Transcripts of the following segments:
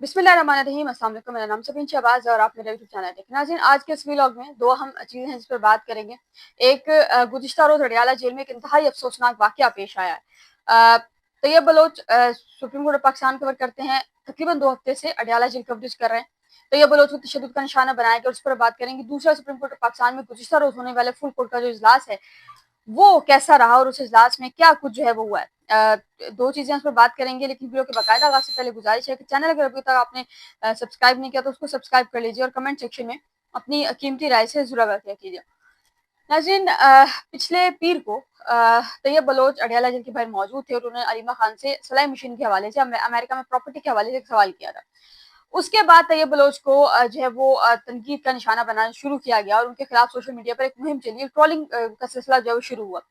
बिस्मिल्लाहिर्रहमानिर्रहीम। अस्सलाम वालेकुम। मेरा नाम सबीन शहबाज और आप मेरा यूट्यूब चैनल देख नाज़रीन, आज के इस व्लॉग में दो अहम चीज़ें हैं जिस पर बात करेंगे। एक गुज़िश्ता रोज़ अडयाला जेल में एक इंतहाई अफसोसनाक वाक़या पेश आया है। Tayyab Baloch Supreme Court of Pakistan cover करते हैं, तकरीबन 2 हफ्ते से अडयाला जेल कवरेज कर रहे हैं। तैयब बलोच को तशद्दुद का निशाना बनाया गया और उस पर बात करेंगे। दूसरा, सुप्रीम कोर्ट ऑफ पाकिस्तान में गुज़िश्ता रोज़ होने वाले फुल कोर्ट का जो इजलास है वो कैसा रहा और उस इजलास में क्या कुछ जो है वो हुआ है। दो चीजें उस पर बात करेंगे, लेकिन वीडियो के बाकायदा आगाज से पहले गुजारिश है कि चैनल अगर अभी तक आपने सब्सक्राइब नहीं किया तो उसको सब्सक्राइब कर लीजिए और कमेंट सेक्शन में अपनी कीमती राय से जरूर आगाह कीजिए। नाज़रीन, पिछले पीर को तैयब बलोच अडयाला जेल के बाहर मौजूद थे और उन्होंने अलीमा खान से सिलाई मशीन के हवाले से अमेरिका में प्रॉपर्टी के हवाले से एक सवाल किया था। उसके बाद तैयब बलोच को जो है वो तनकीद का निशाना बनाना शुरू किया गया और उनके खिलाफ सोशल मीडिया पर एक मुहिम चली, ट्रोलिंग का सिलसिला जो है वो शुरू हुआ।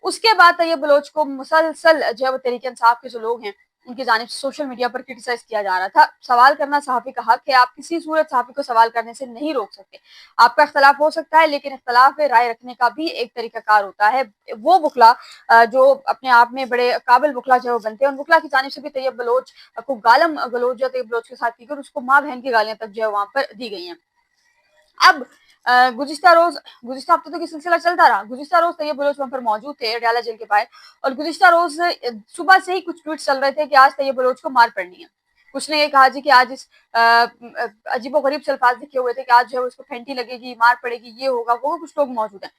उसके बाद तैयब बलोच को मुसलसल जो है वो तहरीक इंसाफ के जो लोग हैं उनकी जानिब से सोशल मीडिया पर क्रिटिसाइज किया जा रहा था। सवाल करना सहाफ़ी का हक है, आप किसी सूरत सहाफ़ी को सवाल करने से नहीं रोक सकते। आपका इख्तलाफ हो सकता है, लेकिन इख्तलाफ में राय रखने का भी एक तरीकाकार होता है। वो बुखला जो अपने आप में बड़े काबिल बुखला जो बनते हैं, उन बुखला की जानिब से भी तैयब बलोच को गालम गलोच जो तैयब बलोच के साथ की गई, उसको माँ बहन की गालियां तक जो है वहां पर दी गई हैं। अब गुज़िश्ता हफ्ते तो सिलसिला चलता रहा। गुज़िश्ता रोज तैयब बलोच वहां पर मौजूद थे अडयाला जेल के बाहर, और गुज़िश्ता रोज सुबह से ही कुछ ट्वीट चल रहे थे कि आज तैयब बलोच को मार पड़नी है। कुछ ने ये कहा जी कि आज इस अजीबो गरीब से अल्फाज लिखे हुए थे कि आज जो है उसको फेंटी लगेगी, मार पड़ेगी, ये होगा वो होगा। कुछ लोग मौजूद हैं।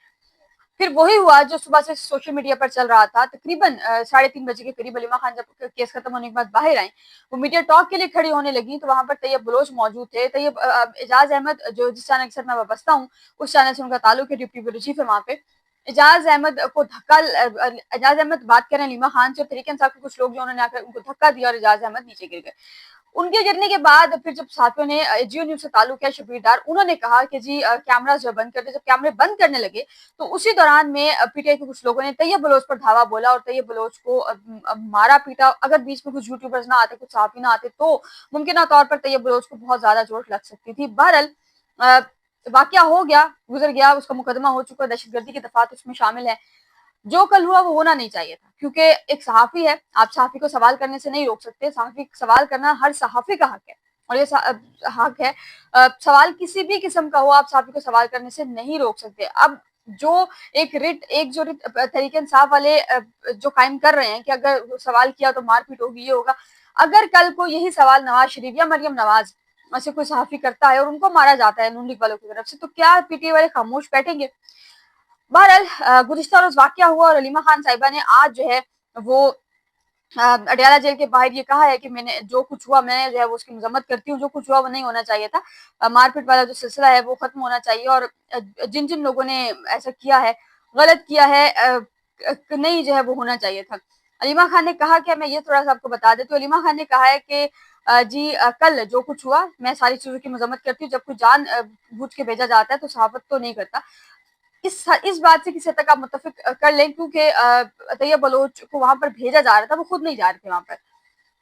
फिर वही हुआ जो सुबह से सोशल मीडिया पर चल रहा था। तकरीबन 3:30 के करीब अलीमा खान जब केस खत्म होने के बाद बाहर आई, वो मीडिया टॉक के लिए खड़ी होने लगी, तो वहां पर तैयब बलोच मौजूद थे। तैयब एजाज अहमद जो जिस चैनल के साथ मैं वाबस्ता हूँ, उस चैनल से उनका ताल्लुक है, डिप्टी ब्यूरो चीफ है वहाँ पे। एजाज अहमद बात करें अलीमा खान से, और तरीके इंसाफ के कुछ लोग जो उन्होंने आकर उनको धक्का दिया और एजाज अहमद नीचे गिर गए। उनके गिरने के बाद फिर जब साथियों ने जियो न्यूज से ताल्लुक है शबीर डार, उन्होंने कहा कि जी कैमरा जो बंद कर दे। जब कैमरे बंद करने लगे तो उसी दौरान में पीटीआई के कुछ लोगों ने तैयब बलोच पर धावा बोला और तैयब बलोच को मारा पीटा। अगर बीच में कुछ यूट्यूबर्स ना आते, कुछ सहाफी ना आते, तो मुमकिन तौर पर तैयब बलोच को बहुत ज्यादा चोट लग सकती थी। बहरहाल वाकया हो गया, गुजर गया, उसका मुकदमा हो चुका, दहशतगर्दी की दफात उसमें शामिल है। जो कल हुआ वो होना नहीं चाहिए था, क्योंकि एक सहाफी है, आप सहाफी को सवाल करने से नहीं रोक सकते। सहाफी सवाल करना हर सहाफी का हक है, और ये हक है। सवाल किसी भी किस्म का हो, आप सहाफी को सवाल करने से नहीं रोक सकते। अब जो जो रिट तरीके इंसाफ वाले जो कायम कर रहे हैं कि अगर सवाल किया तो मारपीट होगी, ये होगा। अगर कल को यही सवाल नवाज शरीफ या मरियम नवाज ऐसे कोई सहाफी करता है और उनको मारा जाता है नून लीग वालों की तरफ से, तो क्या पीटीआई वाले खामोश बैठेंगे? बहरहाल गुज़िश्ता रोज वाकया हुआ और अलीमा खान साहिबा ने आज जो है वो अडयाला जेल के बाहर ये कहा है कि मैंने जो कुछ हुआ, मैं जो है वो उसकी मजम्मत करती हूँ। जो कुछ हुआ वो नहीं होना चाहिए था। मारपीट वाला जो सिलसिला है वो खत्म होना चाहिए, और जिन जिन लोगों ने ऐसा किया है, गलत किया है, नहीं जो है वो होना चाहिए था। अलीमा खान ने कहा कि मैं ये थोड़ा सा आपको बता देती हूँ। अलीमा खान ने कहा है कि कल जो कुछ हुआ मैं सारी चीजों की मजम्मत करती हूँ। जब कोई जान बूझ के भेजा जाता है तो सहाफत तो नहीं करता। इस बात से किसी हद तक आप मुत्तफिक कर लें, क्योंकि तैयब बलोच को वहां पर भेजा जा रहा था, वो खुद नहीं जा रहे थे वहां पर।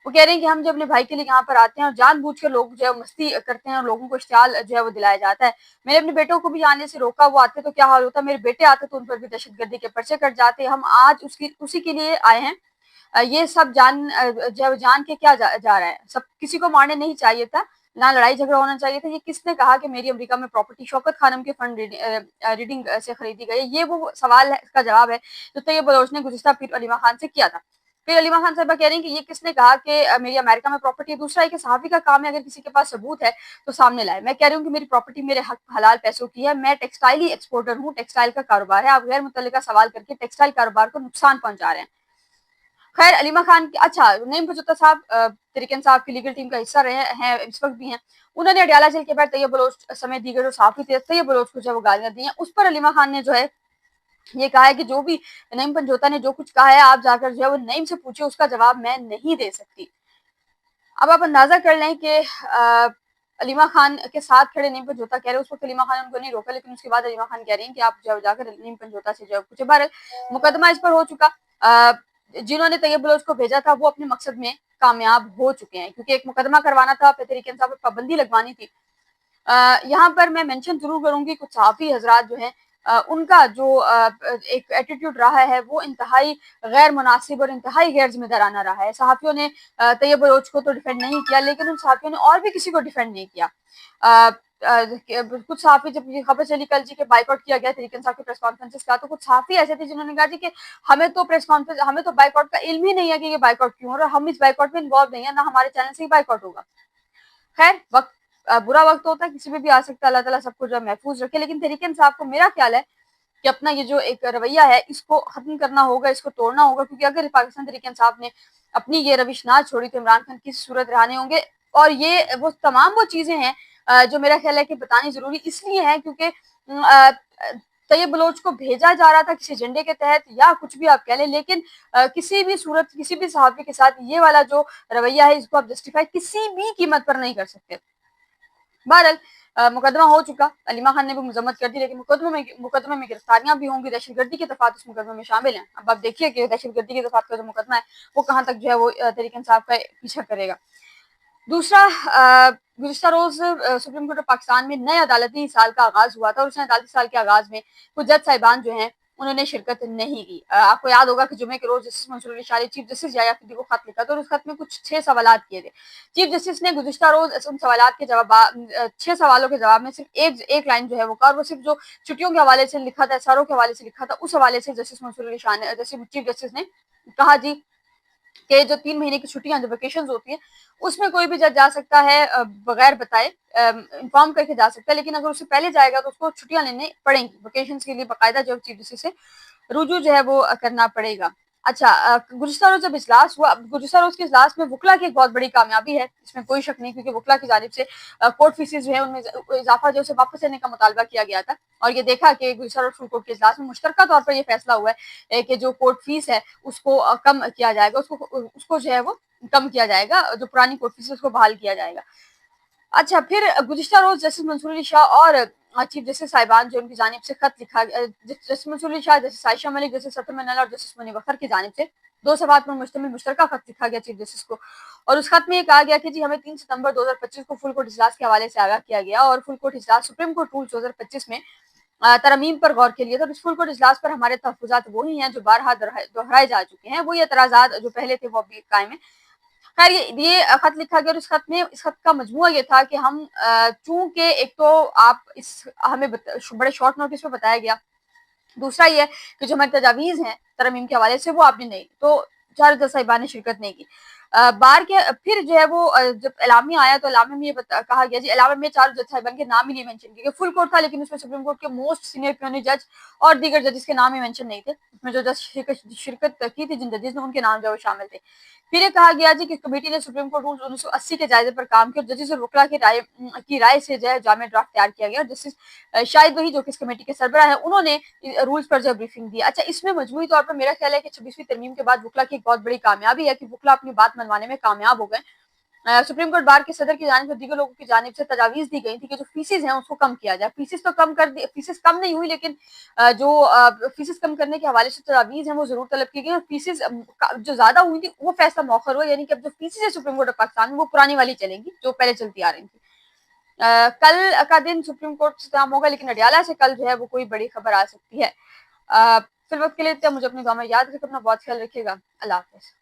वो कह रहे हैं कि हम जब अपने भाई के लिए यहाँ पर आते हैं और जानबूझ के लोग जो है मस्ती करते हैं और लोगों को इश्तियाल जो है वो दिलाया जाता है। मैंने अपने बेटों को भी आने से रोका, वो आते तो क्या हाल होता, मेरे बेटे आते तो उन पर भी दहशतगर्दी के पर्चे कट जाते। हम आज उसी के लिए आए हैं। ये सब जान के क्या जा रहा है। सब किसी को मारने नहीं चाहिए था, ना लड़ाई झगड़ा होना चाहिए था। ये किसने कहा कि मेरी अमेरिका में प्रॉपर्टी शौकत खानम के फंड रीडिंग से खरीदी गई? ये वो सवाल है, इसका जवाब है जो तैयब बलोच ने गुज़िश्ता पीर अलीमा खान से किया था। फिर अलीमा खान साहिबा कह रही हैं कि ये किसने कहा कि मेरी अमेरिका में प्रॉपर्टी है। दूसरा है कि सहाफी का काम है अगर किसी के पास सबूत है तो सामने लाए। मैं कह रही हूँ कि मेरी प्रॉपर्टी मेरे हक हलाल पैसों की है। मैं टेक्सटाइल ही एक्सपोर्टर हूँ, टेक्सटाइल का कारोबार है। आप गैर मुतल्लिका सवाल करके टेक्सटाइल कारोबार को नुकसान पहुंचा रहे हैं। खैर अलीमा खान अच्छा नईम भजोता साहब तरीके इंसाफ की लीगल टीम का हिस्सा रहे हैं, इस वक्त भी हैं। उन्होंने अडयाला जेल के बाद तैयब बलोच समेत दीगर जो सहाफी थे तैयब बलोच को जो वो गालियां दी हैं। उस पर अलीमा खान ने जो है ये कहा है कि जो भी नईम पंजोता ने जो कुछ कहा है, आप जाकर जो है वो नईम से पूछे, उसका जवाब मैं नहीं दे सकती। अब आप अंदाजा कर लें कि अलीमा खान के साथ खड़े नईम पंजोता कह रहे हैं, उस वक्त अलीमा खान ने उनको नहीं रोका, लेकिन उसके बाद अलीमा खान कह रही हैं कि आप जो जाकर नईम पंजोता से जो पूछे। बार मुकदमा इस पर हो चुका। जिन्होंने तैयब बलोच को भेजा था वो अपने मकसद में कामयाब हो चुके हैं, क्योंकि एक मुकदमा करवाना था, तहरीक इंसाफ पर पाबंदी लगवानी थी। यहाँ पर मैं मेंशन जरूर करूंगी कुछ सहाफी हजरात जो हैं ان کا جو ایک ایٹیٹیوڈ رہا ہے وہ انتہائی غیر مناسب اور انتہائی غیر ذمہ دارانہ رہا ہے. صحافیوں نے طیب بلوچ کو تو ڈیفینڈ نہیں کیا، لیکن ان صحافیوں نے اور بھی کسی کو ڈیفینڈ نہیں کیا. کچھ صحافی، جب یہ خبر چلی کل جی کہ بائیکاٹ کیا گیا تحریک انصاف کے پریس کانفرنس کا، تو کچھ صحافی ایسے تھے جنہوں نے کہا جی کہ ہمیں تو پریس کانفرنس، ہمیں تو بائیکاٹ کا علم ہی نہیں ہے کہ یہ بائیکاٹ کیوں ہو رہا ہے، ہم اس بائیکاٹ میں انوالو نہیں ہے، نہ ہمارے چینل سے ہی بائیکاٹ ہوگا. خیر، وقت برا وقت ہوتا ہے، کسی پہ بھی آ سکتا ہے. اللہ تعالیٰ سب کو جو محفوظ رکھے. لیکن تحریک انصاف کو میرا خیال ہے کہ اپنا یہ جو ایک رویہ ہے اس کو ختم کرنا ہوگا، اس کو توڑنا ہوگا، کیونکہ اگر پاکستان تحریک انصاف نے اپنی یہ روش نہ چھوڑی تو عمران خان کس صورت رہنے ہوں گے. اور یہ وہ تمام وہ چیزیں ہیں جو میرا خیال ہے کہ بتانی ضروری اس لیے ہے کیونکہ طیب بلوچ کو بھیجا جا رہا تھا کسی ایجنڈے کے تحت یا کچھ بھی آپ کہہ لیں، لیکن کسی بھی صورت کسی بھی صحافی کے ساتھ یہ والا جو رویہ ہے اس کو آپ جسٹیفائی کسی بھی قیمت پر نہیں کر سکتے. بہرحال مقدمہ ہو چکا، علیمہ خان نے بھی مذمت کر دی، لیکن مقدمے میں گرفتاریاں بھی ہوں گی، دہشت گردی کے دفعات اس مقدمے میں شامل ہیں. اب آپ دیکھیے کہ دہشت گردی کے دفعات کا جو مقدمہ ہے وہ کہاں تک جو ہے وہ تحریک انصاف کا پیچھا کرے گا. دوسرا، گزشتہ روز سپریم کورٹ آف پاکستان میں نئے عدالتی سال کا آغاز ہوا تھا، اور اس عدالتی سال کے آغاز میں کچھ جج صاحبان جو ہیں انہوں نے شرکت نہیں کی. آپ کو یاد ہوگا کہ جمعے کے روز جسٹس منصور علی شاہ نے چیف جسٹس یحییٰ فقی کو خط لکھا تھا، اور اس خط میں کچھ 6 سوالات کیے تھے. چیف جسٹس نے گزشتہ روز ان سوالات کے جواب 6 سوالوں کے جواب میں صرف ایک لائن جو ہے وہ کہا، اور وہ صرف جو چھٹیوں کے حوالے سے لکھا تھا، اساروں کے حوالے سے لکھا تھا، اس حوالے سے جسٹس منصور علی شاہ نے چیف جسٹس نے کہا جی کہ جو 3 مہینے کی چھٹیاں جو ویکیشنز ہوتی ہیں اس میں کوئی بھی جج جا سکتا ہے بغیر بتائے، انفارم کر کے جا سکتا ہے، لیکن اگر اس سے پہلے جائے گا تو اس کو چھٹیاں لینے پڑیں گی. ویکیشنز کے لیے باقاعدہ جو چیف جسٹس سے رجوع جو ہے وہ کرنا پڑے گا. اچھا، گزشتہ روز جب اجلاس ہوا، گزشتہ روز کے اجلاس میں وکلا کی ایک بہت بڑی کامیابی ہے، اس میں کوئی شک نہیں، کیونکہ وکلا کی جانب سے کورٹ فیسز جو ہے ان میں اضافہ جو ہے واپس لینے کا مطالبہ کیا گیا تھا، اور یہ دیکھا کہ گزشتہ روز فل کورٹ کے اجلاس میں مشترکہ طور پر یہ فیصلہ ہوا ہے کہ جو کورٹ فیس ہے اس کو کم کیا جائے گا، اس کو جو ہے وہ کم کیا جائے گا، جو پرانی کورٹ فیس ہے اس کو بحال کیا جائے گا. اچھا، پھر گزشتہ روز جسٹس منصور علی شاہ اور چیف جسٹس صاحبان جو ان کی جانب سے خط لکھا، جسٹس منصور علی شاہ، جسٹس عائشہ ملک، جسٹس سطر منال اور جسٹس منی وقر کی جانب سے 2 صفحات پر مشتمل مشترکہ خط لکھا گیا چیف جسٹس کو، اور اس خط میں یہ کہا گیا کہ جی ہمیں 3 ستمبر 2025 کو فل کورٹ اجلاس کے حوالے سے آگاہ کیا گیا، اور فل کورٹ اجلاس سپریم کورٹ رولز 2025 میں ترمیم پر غور کے لیے تھا. اس فل کورٹ اجلاس پر ہمارے تحفظات وہی ہیں جو بارہا دہرائے جا چکے ہیں، وہی اعتراضات جو پہلے تھے وہ بھی قائم ہیں. خیر، یہ خط لکھا گیا، اور اس خط کا مجموعہ یہ تھا کہ ہم چونکہ ایک تو آپ ہمیں بڑے شارٹ نوٹس پہ بتایا گیا، دوسرا یہ کہ جو ہماری تجاویز ہیں ترمیم کے حوالے سے وہ آپ نے نہیں، تو 4 جج صاحبان نے شرکت نہیں کی. بار کے پھر جو ہے وہ جب اعلامیہ آیا تو اعلامیہ میں یہ کہا گیا جی اعلامیہ میں 4 جج صاحبان کے نام ہی نہیں مینشن کیے گئے. فل کورٹ تھا لیکن اس میں سپریم کورٹ کے موسٹ سینئر پیونی جج اور دیگر ججز کے نام ہی مینشن نہیں تھے. اس میں جو جج شرکت کی تھی جن ججز نے ان کے نام جو وہ شامل تھے. پھر یہ کہا گیا جی کہ کمیٹی نے سپریم کورٹ رولز 1980 کے جائزے پر کام کیا، اور ججز اور وکلا کی رائے سے جو ہے جامع ڈرافٹ تیار کیا گیا، اور جسٹس شاہد وحید جو کہ اس کمیٹی کے سربراہ ہیں انہوں نے رولز پر جو بریفنگ دی. اچھا، اس میں مجموعی طور پر میرا خیال ہے کہ 26ویں ترمیم کے بعد وکلا کی ایک بہت بڑی کامیابی ہے کہ وکلا اپنی بات منوانے میں کامیاب ہو گئے. سپریم کورٹ بار کے صدر کی جانب سے دیگر لوگوں کی جانب سے تجاویز دی گئی تھی کہ جو فیسز ہیں اس کو کم کیا جائے. فیسز تو کم کر دی، فیسز کم نہیں ہوئی، لیکن جو فیسز کم کرنے کے حوالے سے تجاویز ہیں وہ ضرور طلب کی گئی، اور فیسز جو زیادہ ہوئی تھی وہ فیصلہ مؤخر ہوا، یعنی کہ اب جو فیسز ہے سپریم کورٹ آف پاکستان میں وہ پرانی والی چلیں گی جو پہلے چلتی آ رہی تھی. کل کا دن سپریم کورٹ سے اختتام ہوگا، لیکن اڈیالہ سے کل جو ہے وہ کوئی بڑی خبر آ سکتی ہے. فی الوقت کے لیے مجھے اپنی دعا میں یاد رکھے، اپنا بہت خیال رکھیے گا. اللہ حافظ.